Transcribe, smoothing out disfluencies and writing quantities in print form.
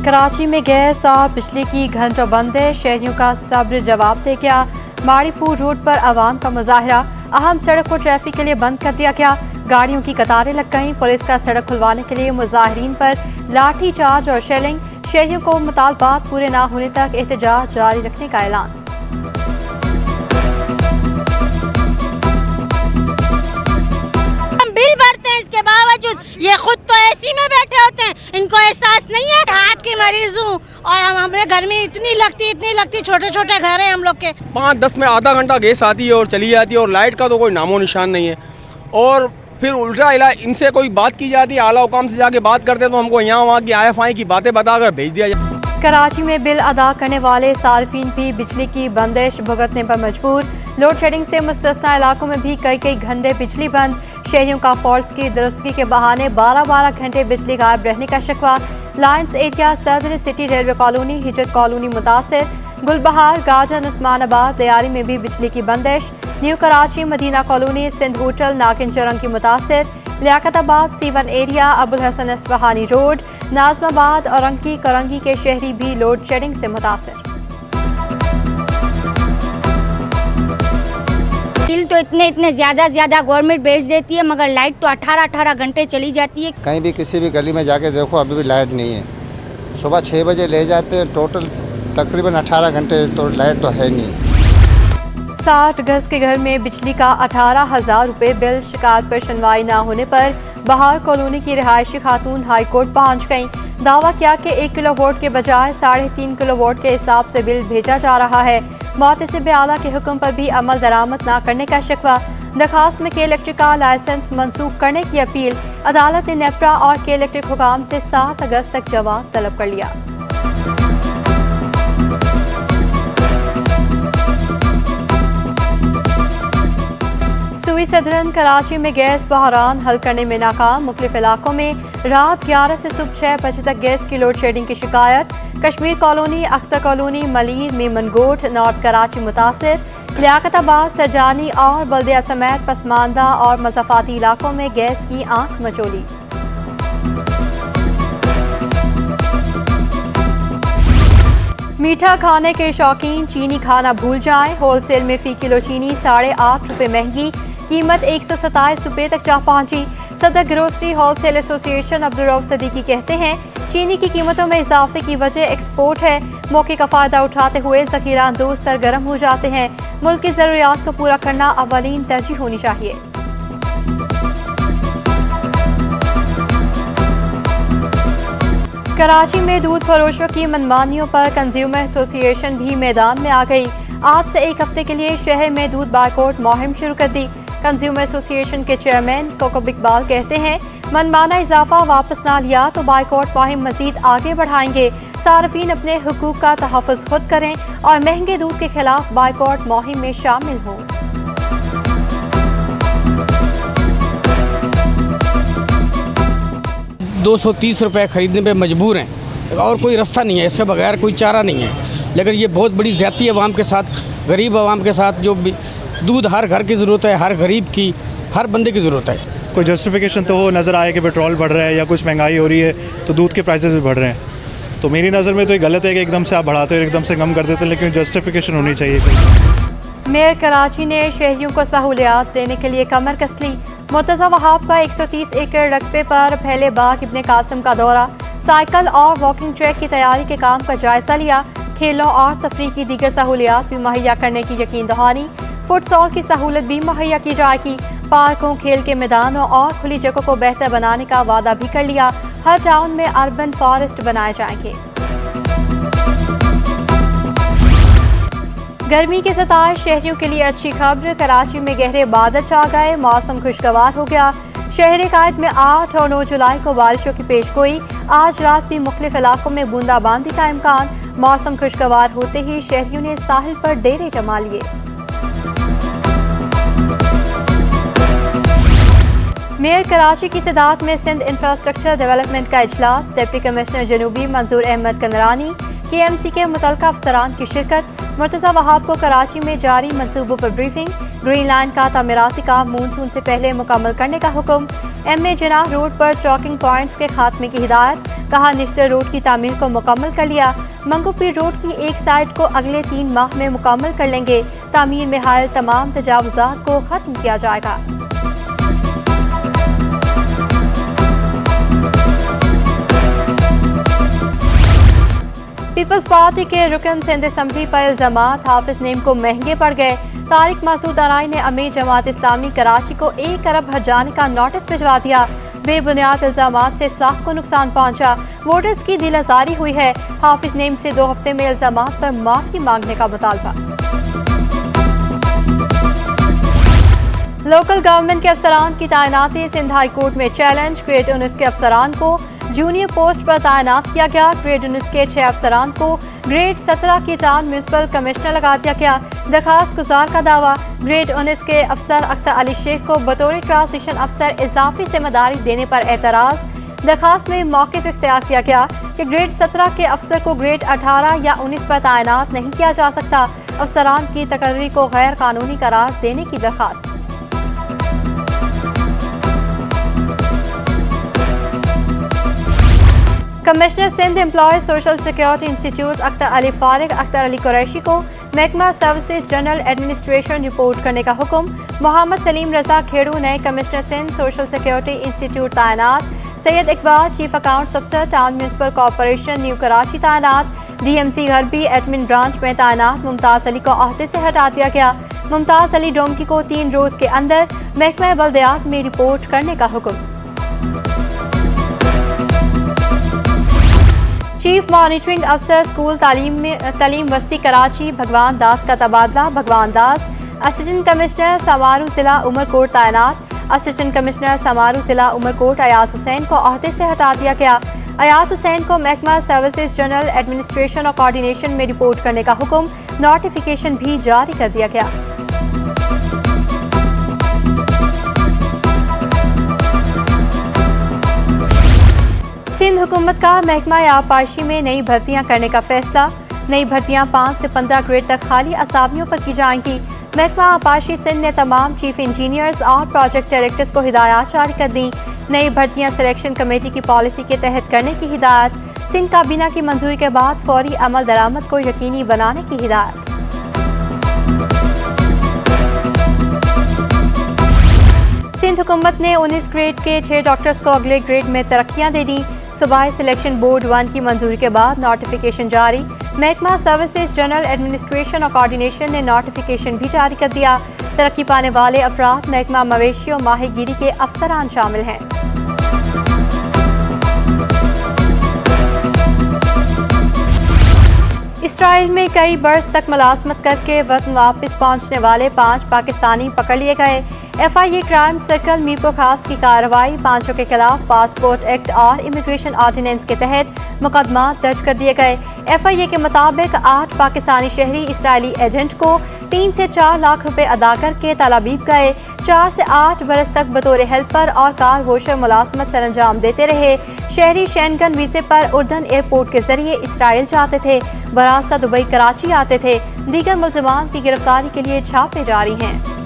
कराची में गैस और बिजली की घंटों बंदिश, शहरियों का सब्र जवाब दे गया। माड़ीपुर रोड पर आवाम का मुजाहरा, अहम सड़क को ट्रैफिक के लिए बंद कर दिया गया। गाड़ियों की कतारें लग गईं। पुलिस का सड़क खुलवाने के लिए मुजाहिरीन पर लाठी चार्ज और शेलिंग। शहरियों को मुतालबात पूरे ना होने तक एहतजाज जारी रखने का ऐलान। बिल भरते हैं, इसके बावजूद ये खुद तो एसी में बैठे होते हैं, इनको एहसास नहीं है। हार्ट की मरीज हूँ और हमें गर्मी इतनी लगती, छोटे छोटे घर हैं हम लोग के। 5-10 में आधा घंटा गैस आती है और चली जाती है और लाइट का तो कोई नामो निशान नहीं है। और फिर उल्टा इनसे कोई बात की जाती है, आला हुकाम से जाके बात करते हैं तो हमको यहाँ वहाँ की IFI की बातें बताकर भेज दिया जाए। कराची में बिल अदा करने वाले सार्फिन भी बिजली की बंदिश भुगतने पर मजबूर। लोड शेडिंग से मुस्तस्ना इलाकों में भी कई घंटे बिजली बंद। शहरियों का फॉल्ट्स की दुरुस्तगी के बहाने 12 घंटे बिजली गायब रहने का शिकवा। लायंस एरिया, सदर सिटी, रेलवे कॉलोनी, हिजत कॉलोनी मुतासिर। गुलबहार, गाजन, उस्मानाबाद, दयारी में भी बिजली की बंदिश। न्यू कराची, मदीना कॉलोनी, सिंध होटल, नाकिन चौरंगी मुतासिर। Liaquatabad, C1 area, Abul Hasan Isfahani road, Nazimabad, Orangi Korangi के शहरी भी लोड शेडिंग से मुतासिर। बिल तो इतने ज्यादा गवर्नमेंट भेज देती है, मगर लाइट तो 18 घंटे चली जाती है। कहीं भी किसी भी गली में जाके देखो अभी भी लाइट नहीं है। सुबह 6 बजे ले जाते हैं, टोटल तकरीबन 18 घंटे तो लाइट तो है नहीं। 60 गज के घर में बिजली का 18,000 रुपये बिल। शिकायत पर सुनवाई न होने पर बहार कॉलोनी की रिहायशी खातून हाई कोर्ट पहुंच गईं। दावा किया कि 1 किलोवाट के बजाय 3.5 किलोवाट के हिसाब से बिल भेजा जा रहा है। मुहतसिब आला के हुक्म पर भी अमल दरामद न करने का शिकवा। दरखास्त में के इलेक्ट्रिक का लाइसेंस मनसूख करने की अपील। अदालत ने नेपरा और के इलेक्ट्रिक हुकाम से 7 अगस्त तक जवाब तलब कर लिया। सुई सदरन कराची में गैस बहरान हल करने में नाकाम। मुख्तलिफ इलाकों में रात 11 से सुबह 6 बजे तक गैस की लोड शेडिंग की शिकायत। कश्मीर कॉलोनी, अख्तर कॉलोनी, मलीर, मेमनगोट, नॉर्थ कराची मुतासिर। लियाकताबाद, सजानी और बल्दिया समेत पसमानदा और मज़ाफ़ाती इलाकों में गैस की आंख मचोली। मीठा खाने के शौकीन चीनी खाना भूल जाएं। होलसेल में फ़ी किलो चीनी 8.5 रुपये महंगी, कीमत 127 रुपये तक जा पहुंची। सदर grocery wholesale association Abdur Rauf Siddiqui कहते हैं चीनी की कीमतों में इजाफे की वजह एक्सपोर्ट है। मौके का फ़ायदा उठाते हुए ज़ख़ीरा अंदोज़ सरगर्म हो जाते हैं। मुल्क की ज़रूरियात को पूरा करना अवलीन तरजीह होनी चाहिए। कराची में दूध फरोशों की मनमानियों पर कंज्यूमर एसोसिएशन भी मैदान में आ गई। आज से 1 हफ्ते के लिए शहर में दूध बायकॉट मुहिम शुरू कर दी। कंज्यूमर एसोसिएशन के चेयरमैन कोकब इकबाल कहते हैं मनमाना इजाफा वापस ना लिया तो बायकॉट मुहिम मजीद आगे बढ़ाएंगे। सार्फिन अपने हुकूक का तहफ़्फ़ुज़ खुद करें और महंगे दूध के खिलाफ बायकॉट मुहिम में शामिल हों। ₹230 खरीदने पे मजबूर हैं और कोई रास्ता नहीं है, इसके बगैर कोई चारा नहीं है। लेकिन ये बहुत बड़ी ज़्यादती है अवाम के साथ, गरीब अवाम के साथ। जो दूध हर घर की ज़रूरत है, हर गरीब की, हर बंदे की ज़रूरत है। कोई जस्टिफिकेशन तो हो नज़र आए कि पेट्रोल बढ़ रहा है या कुछ महंगाई हो रही है तो दूध के प्राइसेस भी बढ़ रहे हैं। तो मेरी नज़र में तो ये गलत है कि एकदम से आप बढ़ाते हो, एकदम से कम कर देते हैं, लेकिन जस्टिफिकेशन होनी चाहिए। मेयर कराची ने शहरियों को सहूलियात देने के लिए कमर कस ली। मुर्तज़ा वहाब का 130 एकड़ रकबे पर फैले बाग इब्ने कासिम का दौरा। साइकिल और वॉकिंग ट्रैक की तैयारी के काम का जायजा लिया। खेलों और तफरीह की दीगर सहूलियात भी मुहैया करने की यकीन दहानी। फुटसॉल की सहूलत भी मुहैया की जाएगी। पार्कों, खेल के मैदानों और खुली जगहों को बेहतर बनाने का वादा भी कर लिया। हर टाउन में अर्बन फॉरेस्ट बनाए जाएंगे। गर्मी के सताए शहरियों के लिए अच्छी खबर। कराची में गहरे बादल छा गए, मौसम खुशगवार हो गया। शहर कायद में 8 और 9 जुलाई को बारिशों की पेशगोई। आज रात भी मुख्तलिफ इलाकों में बूंदाबांदी का इम्कान। मौसम खुशगवार होते ही शहरियों ने साहिल पर डेरे जमा लिए। मेयर कराची की सदारत में सिंध इंफ्रास्ट्रक्चर डेवलपमेंट का इजलास। डिप्टी कमिश्नर जनूबी मंजूर अहमद कंदरानी, KMC के मुतल्लिका अफसरान की शिरकत। मुर्तज़ा वहाब को कराची में जारी मंसूबों पर ब्रीफिंग। ग्रीन लाइन का तामीराती काम मानसून से पहले मुकम्मल करने का हुक्म। MA जिनाह रोड पर चौकिंग पॉइंट्स के खात्मे की हिदायत, कहा निश्तर रोड की तामीर को मुकम्मल कर लिया। मंगूपीर रोड की एक साइड को अगले 3 माह में मुकम्मल कर लेंगे। तामीर में हायल तमाम तजावुजात को खत्म किया जाएगा। पीपल्स पार्टी के रुकन सिंध असम्बली पर इल्जामात, हाफिज नईम को महंगे पड़ गए। तारिक मसूद अनाई ने अमीर जमात इस्लामी कराची को 1 अरब हर्जाने का नोटिस भिजवा दिया। बेबुनियाद इल्जामात से साख को नुकसान पहुंचा, वोटर्स की दिल आजारी हुई है। हाफिज नईम से 2 हफ्ते में इल्जामात पर माफी मांगने का मुतालबा। लोकल गवर्नमेंट के अफसरान की तैनाती, सिंध हाई कोर्ट में चैलेंज। ग्रेड 19 के अफसरान को जूनियर पोस्ट पर तैनात किया गया। ग्रेड 19 के 6 अफसरान को ग्रेड 17 की टाउन म्यूनसिपल कमिश्नर लगा दिया गया। दरखास्त गुजार का दावा, ग्रेड 19 के अफसर अख्तर अली शेख को बतौर ट्रांजिशन अफसर इजाफी जिम्मेदारी देने पर एतराज़। दरखास्त में मौक़िफ़ इख्तियार किया गया कि ग्रेड 17 के अफसर को ग्रेड 18 या 19 पर तैनात नहीं किया जा सकता। अफसरान की तकर्री को गैर कानूनी करार देने की दरखास्त। Commissioner Sindh employees social security institute Akhtar Ali फारिग अख्तर अली कुरैशी को महकमा सर्विसेज जनरल एडमिनिस्ट्रेशन रिपोर्ट करने का हुक्म। मोहम्मद सलीम रजा खेड़ू नए commissioner Sindh social security institute तैनात। सैयद इकबाल चीफ अकाउंट्स अफसर town municipal corporation new Karachi तैनात। DMC गरबी एडमिन ब्रांच में तैनात मुमताज़ अली को अहदे से हटा दिया गया। मुमताज़ अली डोमकी को 3 रोज़ के अंदर महकमा बल्दियात में रिपोर्ट करने का हुक्म। चीफ मॉनिटरिंग अफसर स्कूल तालीम वस्ती कराची भगवान दास का तबादला। भगवान दास असिस्टेंट कमिश्नर समारू जिला उमरकोट तैनात। असिस्टेंट कमिश्नर समारू जिला उमरकोट अयाज हुसैन को अहदे से हटा दिया गया। अयाज हुसैन को महकमा सर्विसेज जनरल एडमिनिस्ट्रेशन और कोऑर्डिनेशन में रिपोर्ट करने का हुक्म। नोटिफिकेशन भी जारी कर दिया गया। सिंध हुकूमत का महकमा आबपाशी में नई भर्तियां करने का फैसला। नई भर्तियां 5 से 15 ग्रेड तक खाली असामियों पर की जाएंगी। महकमा आबपाशी सिंध ने तमाम चीफ इंजीनियर्स और प्रोजेक्ट डायरेक्टर्स को हिदायत जारी कर दी। नई भर्तियां सिलेक्शन कमेटी की पॉलिसी के तहत करने की हिदायत। सिंध काबीना की मंजूरी के बाद फौरी अमल दरामद को यकीनी बनाने की हिदायत। सिंध हुकूमत ने 19 ग्रेड के 6 डॉक्टर्स को अगले ग्रेड में तरक्कियां दे दी। सूबाई सिलेक्शन बोर्ड 1 की मंजूरी के बाद नोटिफिकेशन जारी। महकमा सर्विसेज जनरल एडमिनिस्ट्रेशन और कोऑर्डिनेशन ने नोटिफिकेशन भी जारी कर दिया। तरक्की पाने वाले अफराद महकमा मवेशी और माहीगीरी के अफसरान शामिल हैं। इसराइल में कई बरस तक मुलाजमत करके वतन वापस पहुंचने वाले 5 पाकिस्तानी पकड़ लिए गए। FIA क्राइम सर्कल मीरपुर खास की कार्रवाई। 5 के खिलाफ पासपोर्ट एक्ट और इमिग्रेशन ऑर्डिनेंस के तहत मुकदमा दर्ज कर दिए गए। FIA के मुताबिक 8 पाकिस्तानी शहरी इसराइली एजेंट को 3 से 4 लाख रुपए अदा करके तलाबीब गए। 4 से 8 बरस तक बतौर हेल्पर और कार वॉशर मुलाजमत सरंजाम देते रहे। शहरी शेंगन वीजे पर उर्दन एयरपोर्ट के जरिए इसराइल जाते थे, बरास्ता दुबई कराची आते थे। दीगर मुल्ज़िमान की गिरफ्तारी के लिए छापे जारी हैं।